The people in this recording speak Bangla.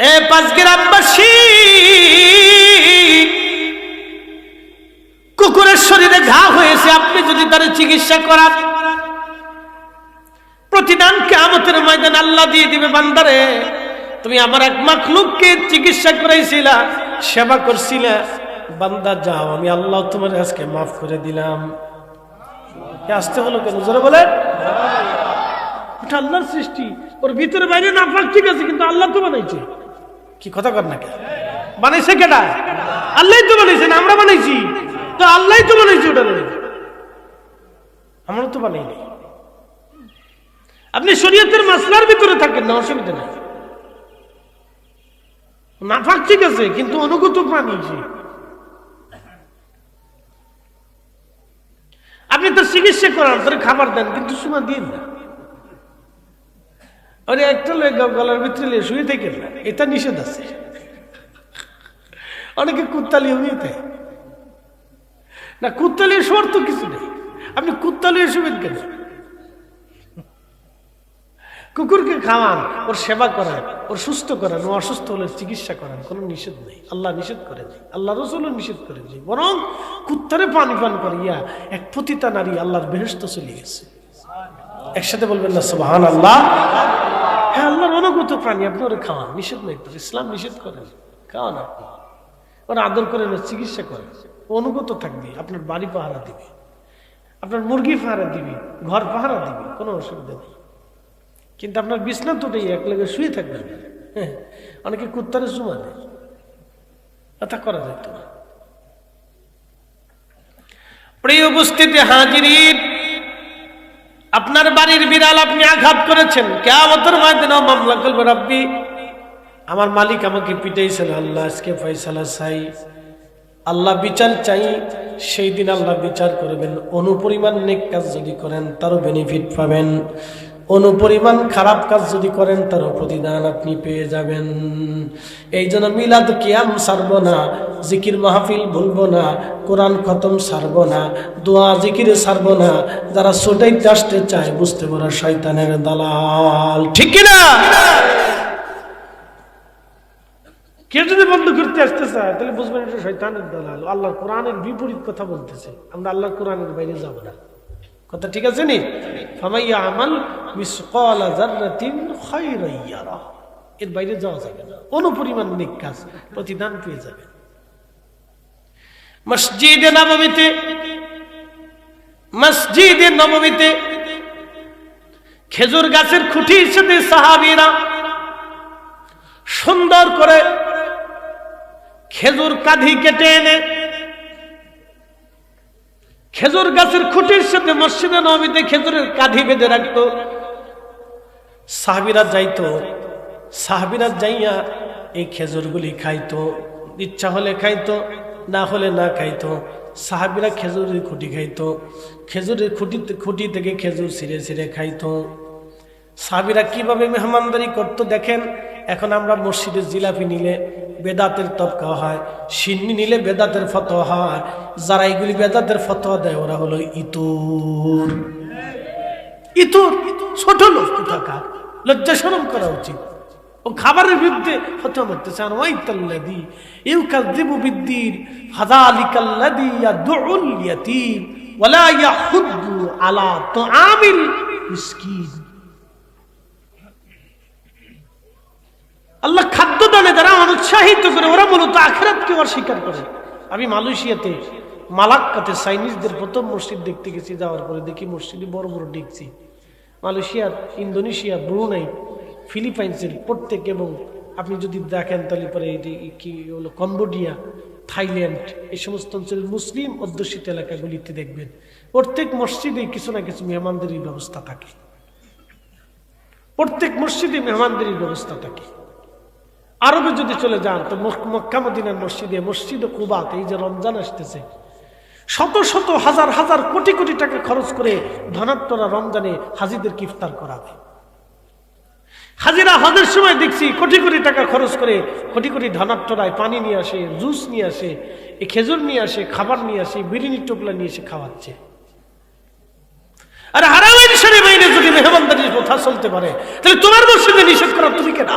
এ পাঁচগ্রামবাসী, কুকুরের শরীরে ঘা হয়েছে, আপনি যদি তার চিকিৎসা করান, প্রতিদান কিয়ামতের ময়দানে আল্লাহ দিয়ে দিবে। বান্দারে, তুমি আমার এক মাখলুককে চিকিৎসা করাইছিলা, সেবা করছিলা, বান্দা যাও, আমি আল্লাহ তোমার আজকে মাফ করে দিলাম। আসতে হলো কেন? জোরে বলে। ওটা আল্লাহর সৃষ্টি, ওর ভিতরে বাইরে নাফাক ঠিক আছে, কিন্তু আল্লাহ তো বানাইছে। কি কথা কর না? কে বানাইছে? কেডা? আল্লাহ তো বানাইছে, না আমরা বানাইছি? তো আল্লাহ তো বানাইছে, ওটা আমরা তো বানাইনি। আপনি শরীয়তের মাসলার ভিতরে থাকেন না, অসুবিধা নেই। নাফাক ঠিক আছে, কিন্তু অনুগত প্রাণী। আপনি তো চিকিৎসা করান, তার খাবার দেন, কিন্তু সময় দিন না। আরে একটা লোক গলার ভিতরে শুয়ে থাকেন না, এটা নিষেধ আছে। অনেকে কুত্তালি হইতে না, কুত্তালি শোয়ার তো কিছু নেই, আপনি কুত্তালি শুবেন কেন? কুকুরকে খাওয়ান, ওর সেবা করেন, ওর সুস্থ করেন, ও অসুস্থ হলে চিকিৎসা করেন, কোনো নিষেধ নেই। আল্লাহ নিষেধ করে নেই, আল্লাহ রসুলও নিষেধ করে নেই। বরং কুত্তারে পানি পান করিয়া এক পতিতা নারী আল্লাহর বেহেশতে চলে গেছে। একসাথে বলবেন না সুবহানাল্লাহ? হ্যাঁ, আল্লাহর অনুগত প্রাণী, আপনি ওরা খাওয়ান, নিষেধ নেই তো। ইসলাম নিষেধ করেন, খাওয়ান, আপনি ওরা আদর করেন, চিকিৎসা করেন, অনুগত থাকবে, আপনার বাড়ি পাহারা দিবে, আপনার মুরগি পাহারা দিবে, ঘর পাহারা দিবে, কোনো অসুবিধা নেই। কিন্তু আপনার বিছনা তোটাই এক লেগে শুয়ে থাকবেন। হ্যাঁ, অনেকে কুত্তারে চুমা দেয়, তা করা যেত না। প্রিয় উপস্থিতি হাজিরিন, আপনার বাড়ির বিড়াল আপনি আঘাত করেছেন, কিয়ামতের ময়দানে মামলা করবে, রব্বি আমার মালিক আমাকে পিটাইছেন, আল্লাহ আজকে ফয়সালা চাই, আল্লাহ বিচার চাই। সেই দিন আল্লাহ বিচার করবেন। অনুপরিমাণ নেক কাজ যদি করেন তারও বেনিফিট পাবেন, অনুপরিমাণ খারাপ কাজ যদি করেন তারও প্রতিদান আপনি পেয়ে যাবেন। এই জন্য মিলাদ কিয়াম ছাড়বো না, জিকির মাহফিল ভুলবো না, কোরআন খতম ছাড়বো না, দোয়া জিকির ছাড়বো না। যারা ছোটাইতে আসতে চায় বুঝতে পারা শয়তানের দালাল, ঠিক কিনা? কেউ যদি বন্ধ করতে আসতে চায় তাহলে বুঝবেন এটা শয়তানের দালাল, আল্লাহর কোরআনের বিপরীত কথা বলতেছে। আমরা আল্লাহর কোরআনের বাইরে যাব না, কথা ঠিক আছে নি? ফামাইয়া আমাল মিসকালা যাররাতিন খায়রান ইয়ারা, এর বাইরে যাওয়া যাবে না। অনুপরিমাণ নেক কাজ প্রতিদান পেয়ে যাবে। মসজিদে নববীতে খেজুর গাছের খুঁটির সাথে সাহাবীরা সুন্দর করে খেজুর কাঁধি কেটে এনে খেজুর গাছের খুঁটির সাথে মসজিদে নববীতে খেজুরের কাঁধি বেঁধে রাখতো। সাহাবীরা যাইয়া এই খেজুরগুলি খাইতো, ইচ্ছা হলে খাইতো, না হলে না খাইতো। সাহাবীরা খেজুরের খুঁটি খাইতো, খেজুরের খুঁটি থেকে খেজুর ছিঁড়ে ছিঁড়ে খাইতো। সাহাবীরা কিভাবে মেহমানদারি করতো দেখেন। এখন আমরা মসজিদের জিলাপি নিলে বেদাতের তবকা হয়, সিন্নি নিলে বেদাতের ফতোয়া হয়। যারা এইগুলি বেদাতের ফতোয়া দেয় ওরা হলো ইতুর। ছোট লোক, কোথাকার, লজ্জা শরম করা উচিত। ও খাবারের বিরুদ্ধে ফতোয়া মারতেছে। আর ওয়াইতাল্লাযী ইউকাযযিবু বিদ্দীন ফাযালিকাল্লাযী ইয়াদউল ইয়াতীম ওয়ালা ইয়াহুদ্দু আলা তুআমিল মিসকিন। আল্লাহ খাদ্য দানে যারা অনুৎসাহিত করে ওরা মূলত আখিরাতকে অস্বীকার করে। আমি মালয়েশিয়াতে মালাক্কাতে চাইনিজদের প্রথম মসজিদ দেখতে গেছি, যাওয়ার পরে দেখি মসজিদে বড় বড় দেখছি। মালয়েশিয়ার, ইন্দোনেশিয়া, ব্রুনাই, ফিলিপাইন্সের প্রত্যেক, এবং আপনি যদি দেখেন তাহলে পরে কি হলো কম্বোডিয়া, থাইল্যান্ড, এই সমস্ত অঞ্চলের মুসলিম অধ্যুষিত এলাকাগুলিতে দেখবেন প্রত্যেক মসজিদে কিছু না কিছু মেহমানদারির ব্যবস্থা থাকে। প্রত্যেক মসজিদে মেহমানদারির ব্যবস্থা থাকে। আরবে যদি চলে যান তো মক্কা মদিনার মসজিদে কুবাতে এই যে রমজান আসতেছে, শত শত হাজার হাজার কোটি কোটি টাকা খরচ করে ধনাত্মরা রমজানে হাজিদেরকে ইফতার করাবে। হাজিরা হজের সময় দেখছি কোটি কোটি টাকা খরচ করে কোটি কোটি ধনাত্মরায় পানি নিয়ে আসে, জুস নিয়ে আসে, এই খেজুর নিয়ে আসে, খাবার নিয়ে আসে, বিরিয়ানির টোপলা নিয়ে এসে খাওয়াচ্ছে। আর হারামাইন শরীফ যদি মেহমানদারির কথা চলতে পারে তাহলে তোমার মসজিদে নিষেধ করা তুমি কেনা?